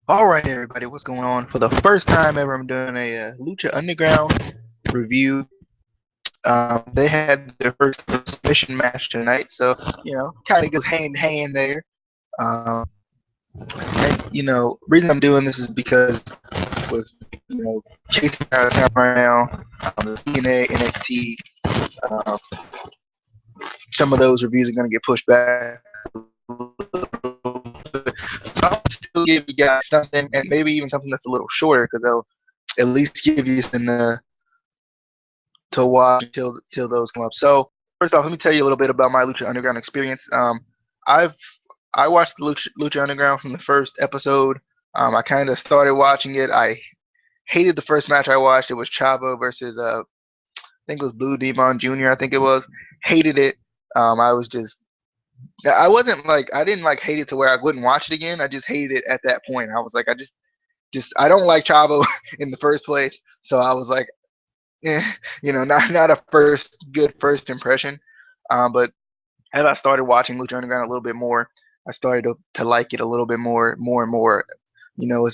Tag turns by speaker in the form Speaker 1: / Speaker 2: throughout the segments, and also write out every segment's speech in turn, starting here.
Speaker 1: All right, everybody, what's going on? For the first time ever, I'm doing a Lucha Underground review. They had their first submission match tonight, so kind of goes hand in hand there. And reason I'm doing this is because with chasing out of town right now, the TNA, NXT, um, some of those reviews are going to get pushed back a little bit. So I'll still give you guys something, and maybe even something that's a little shorter, because they'll at least give you something to watch until those come up. So first off, let me tell you a little bit about my Lucha Underground experience. I've I watched the Lucha Underground from the first episode. I kind of started watching it. I hated the first match I watched. It was Chavo versus I think it was Blue Demon Jr. I think it was. Hated it. I was just I wasn't like I didn't like hate it to where I wouldn't watch it again. I just hated it at that point. I was like I just I don't like Chavo in the first place. So I was like, not a good first impression. But as I started watching Lucha Underground a little bit more, I started to like it a little bit more and more.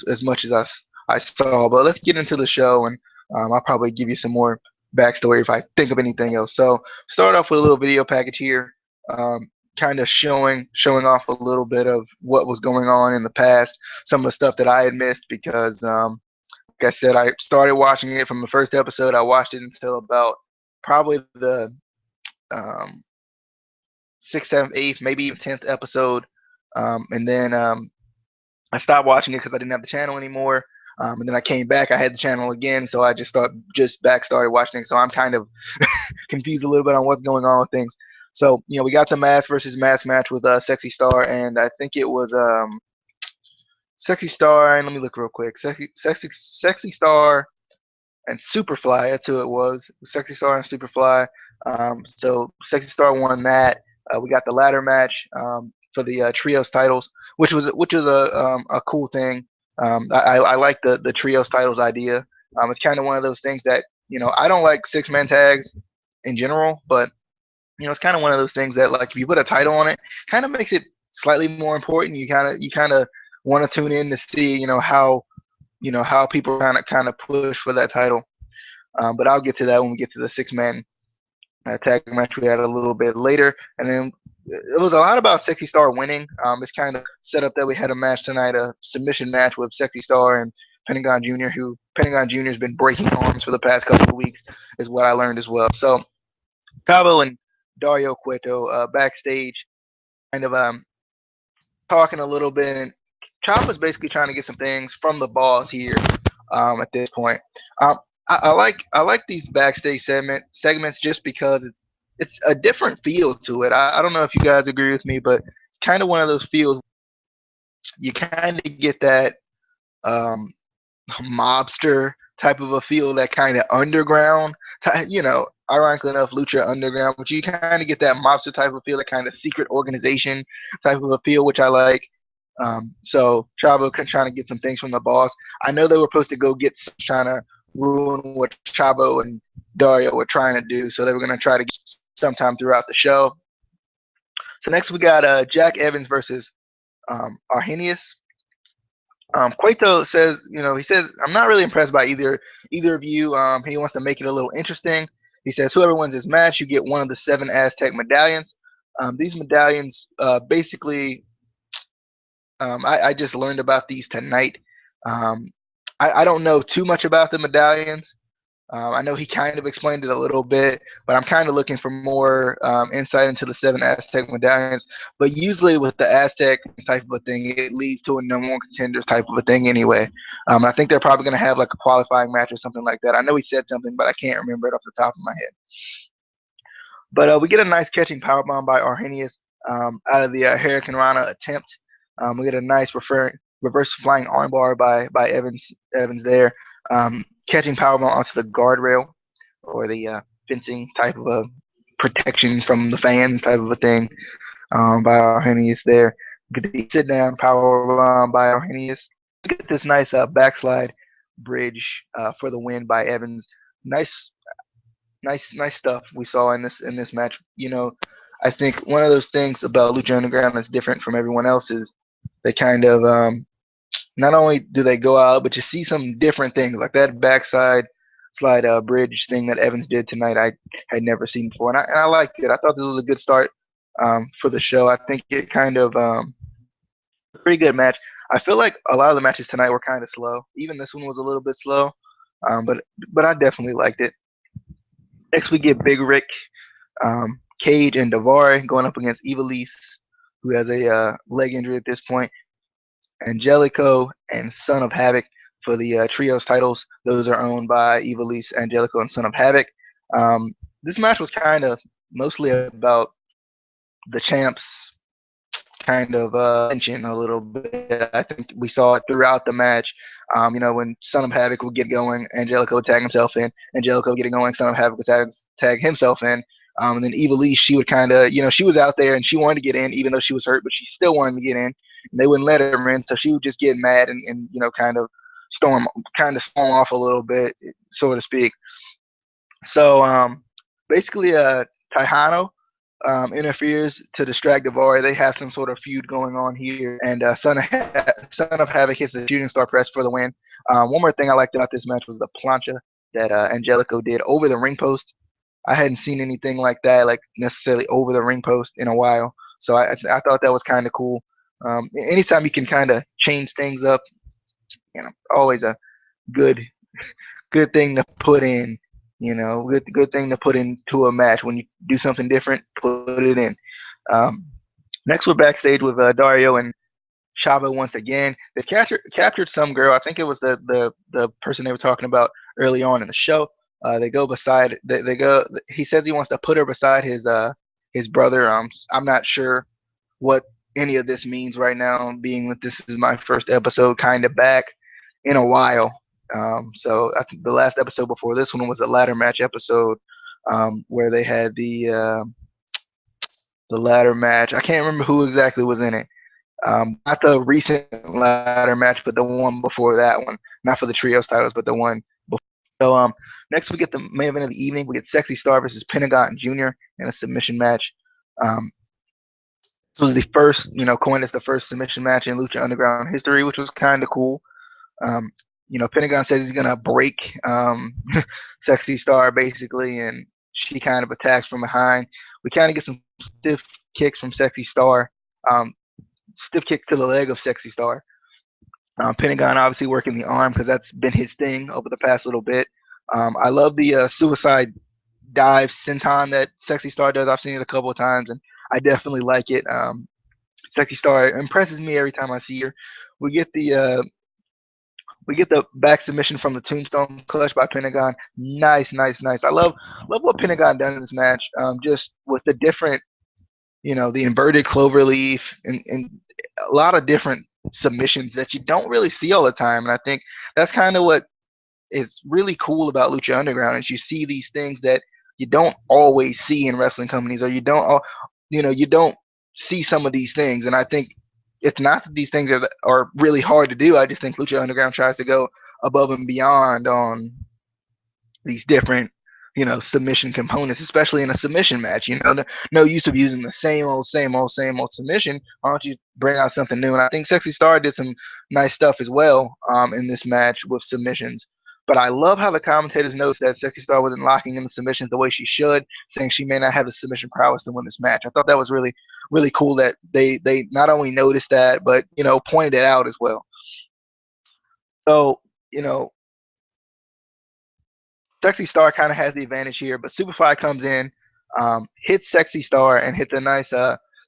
Speaker 1: As much as I saw. But let's get into the show, and I'll probably give you some more backstory if I think of anything else. So start off with a little video package here, kind of showing off a little bit of what was going on in the past, some of the stuff that I had missed because like I said, I started watching it from the first episode. I watched it until about probably the um, sixth, seventh, eighth, maybe even 10th episode, and then I stopped watching it because I didn't have the channel anymore. And then I came back. I had the channel again, so I started watching it. So I'm kind of confused a little bit on what's going on with things. So we got the mask versus mask match with Sexy Star, and I think it was Sexy Star. And let me look real quick. Sexy Star and Superfly. That's who it was. Sexy Star and Superfly. So Sexy Star won that. We got the ladder match for the trios titles, which was a cool thing. I like the trios titles idea. It's kind of one of those things that I don't like 6-man tags in general, but it's kind of one of those things that like if you put a title on it, kind of makes it slightly more important. You kind of want to tune in to see how people kind of push for that title. But I'll get to that when we get to the 6-man tag match we had a little bit later. And then it was a lot about Sexy Star winning. It's kind of set up that we had a match tonight, a submission match with Sexy Star and Pentagon Jr., who Pentagon Jr. has been breaking arms for the past couple of weeks, is what I learned as well. So Cabo and Dario Cueto backstage, kind of talking a little bit. And Chop basically trying to get some things from the boss here at this point. Um, I like these backstage segments just because it's a different feel to it. I don't know if you guys agree with me, but it's kind of one of those feels you kind of get that um, mobster type of a feel, that kind of underground, ironically enough, Lucha Underground, but you kind of get that mobster type of feel, that kind of secret organization type of a feel, which I like. So Chavo trying to get some things from the boss. I know they were supposed to go get trying to ruin what Chavo and Dario were trying to do, so they were going to try to get sometime throughout the show. So next we got Jack Evans versus Arrhenius. Cueto says, he says, I'm not really impressed by either of you. He wants to make it a little interesting. He says, whoever wins this match, you get one of the 7 Aztec medallions. These medallions, basically, I just learned about these tonight. Um, I don't know too much about the medallions. I know he kind of explained it a little bit, but I'm kind of looking for more insight into the 7 Aztec medallions. But usually with the Aztec type of a thing, it leads to a number one contenders type of a thing anyway. I think they're probably going to have like a qualifying match or something like that. I know he said something, but I can't remember it off the top of my head. But we get a nice catching powerbomb by Arrhenius out of the Hurricane Rana attempt. We get a nice reverse flying armbar by Evans there. Catching powerbomb onto the guardrail or the fencing type of a protection from the fans type of a thing by Arrhenius there. Get the sit down powerbomb by Arrhenius. Get this nice backslide bridge for the win by Evans. Nice stuff we saw in this match. I think one of those things about Lucha Underground that's different from everyone else is they kind of not only do they go out, but you see some different things like that backside slide bridge thing that Evans did tonight. I had never seen before, and I liked it. I thought this was a good start for the show. I think it kind of a pretty good match. I feel like a lot of the matches tonight were kind of slow. Even this one was a little bit slow, but I definitely liked it. Next we get Big Rick, Cage, and Davari going up against Ivelisse, who has a leg injury at this point. Angelico and Son of Havoc for the trios titles. Those are owned by Ivelisse, Angelico, and Son of Havoc. This match was kind of mostly about the champs kind of tension a little bit. I think we saw it throughout the match. When Son of Havoc would get going, Angelico would tag himself in. Angelico getting going, Son of Havoc would tag himself in. And then Ivelisse, she would kind of, she was out there and she wanted to get in, even though she was hurt, but she still wanted to get in. And they wouldn't let her in, so she would just get mad and kind of storm off a little bit, so to speak. So basically, Tejano interferes to distract Davari. They have some sort of feud going on here, and Son of Havoc hits the shooting star press for the win. One more thing I liked about this match was the plancha that Angelico did over the ring post. I hadn't seen anything like that, like necessarily over the ring post in a while. So I thought that was kind of cool. Anytime you can kind of change things up, always a good good thing to put in. Good thing to put into a match. When you do something different, put it in. Next, we're backstage with Dario and Chavo once again. They captured some girl. I think it was the person they were talking about early on in the show. They go beside. They go. He says he wants to put her beside his brother. I'm not sure what any of this means right now, being that this is my first episode kind of back in a while. So I think the last episode before this one was a ladder match episode where they had the ladder match. I can't remember who exactly was in it. Not the recent ladder match, but the one before that one. Not for the trios titles, but the one before. So next we get the main event of the evening. We get Sexy Star versus Pentagon Jr. in a submission match. This was the first, coined as the first submission match in Lucha Underground history, which was kind of cool. Pentagon says he's gonna break Sexy Star basically, and she kind of attacks from behind. We kind of get some stiff kicks from Sexy Star, stiff kicks to the leg of Sexy Star. Pentagon obviously working the arm because that's been his thing over the past little bit. I love the suicide dive senton that Sexy Star does. I've seen it a couple of times, and I definitely like it. Sexy Star impresses me every time I see her. We get the back submission from the Tombstone clutch by Pentagon. Nice. I love what Pentagon done in this match. Just with the different, the inverted cloverleaf and a lot of different submissions that you don't really see all the time. And I think that's kind of what is really cool about Lucha Underground is you see these things that you don't always see in wrestling companies, or you don't see some of these things. And I think it's not that these things are really hard to do. I just think Lucha Underground tries to go above and beyond on these different, submission components, especially in a submission match. No use of using the same old submission. Why don't you bring out something new? And I think Sexy Star did some nice stuff as well in this match with submissions. But I love how the commentators noticed that Sexy Star wasn't locking in the submissions the way she should, saying she may not have the submission prowess to win this match. I thought that was really, really cool that they not only noticed that, but, pointed it out as well. So, Sexy Star kind of has the advantage here, but Superfly comes in, hits Sexy Star, and hits a nice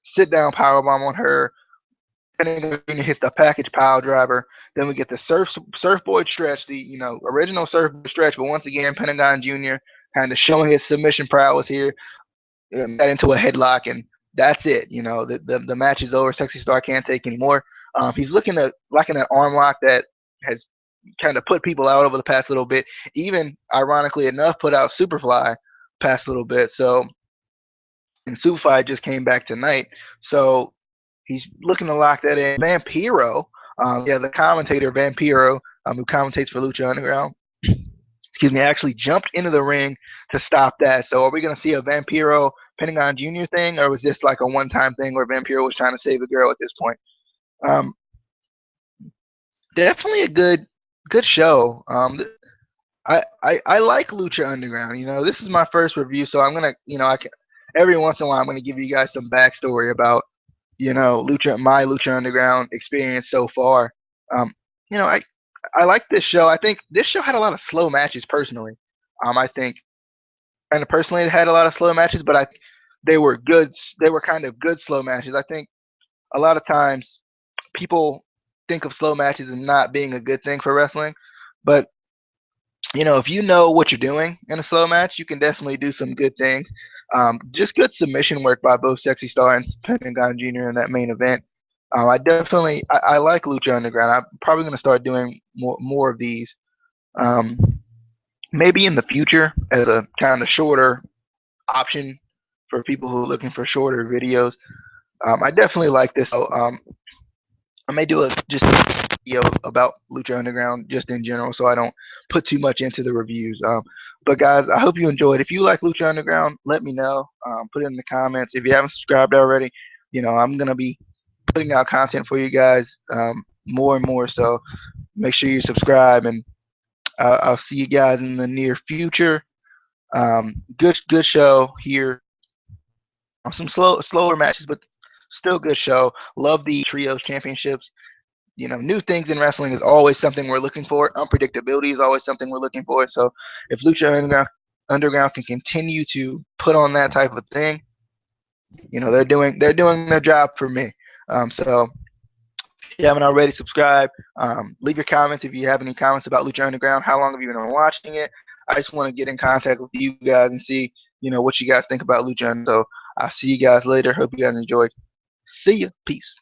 Speaker 1: sit-down powerbomb on her. Pentagon Jr. hits the package pile driver. Then we get the surfboard stretch, the original surfboard stretch, but once again, Pentagon Jr. kind of showing his submission prowess here. Got into a headlock, and that's it. The match is over. Sexy Star can't take anymore. He's looking at that arm lock that has kind of put people out over the past little bit. Even ironically enough, put out Superfly past little bit. So, and Superfly just came back tonight. So he's looking to lock that in. Vampiro, the commentator Vampiro, who commentates for Lucha Underground, actually jumped into the ring to stop that. So are we going to see a Vampiro Pentagon Jr. thing, or was this like a one-time thing where Vampiro was trying to save a girl at this point? definitely a good show. I like Lucha Underground. You know, this is my first review, so I'm gonna, you know, I can every once in a while I'm gonna give you guys some backstory about, you know, my Lucha Underground experience so far. Um, you know, I like this show. I think this show had a lot of slow matches personally. I think, and personally, it had a lot of slow matches, but they were good. They were kind of good slow matches. I think a lot of times people think of slow matches and not being a good thing for wrestling, but you know, if you know what you're doing in a slow match, you can definitely do some good things. Just good submission work by both Sexy Star and Pentagon Jr. in that main event. I like Lucha Underground. I'm probably going to start doing more of these. Um, Maybe in the future as a kind of shorter option for people who are looking for shorter videos. I definitely like this. So, I may do just a video about Lucha Underground just in general, so I don't put too much into the reviews. But guys, I hope you enjoyed. If you like Lucha Underground, let me know. Put it in the comments. If you haven't subscribed already, you know I'm gonna be putting out content for you guys more and more. So make sure you subscribe, and I'll see you guys in the near future. Good show here. Some slower matches, but still good show. Love the trios championships. You know, new things in wrestling is always something we're looking for. Unpredictability is always something we're looking for. So if Underground can continue to put on that type of thing, you know, they're doing their job for me. So if you haven't already, subscribe. Leave your comments if you have any comments about Lucha Underground. How long have you been watching it? I just want to get in contact with you guys and see, you know, what you guys think about Lucha. So I'll see you guys later. Hope you guys enjoyed. See ya. Peace.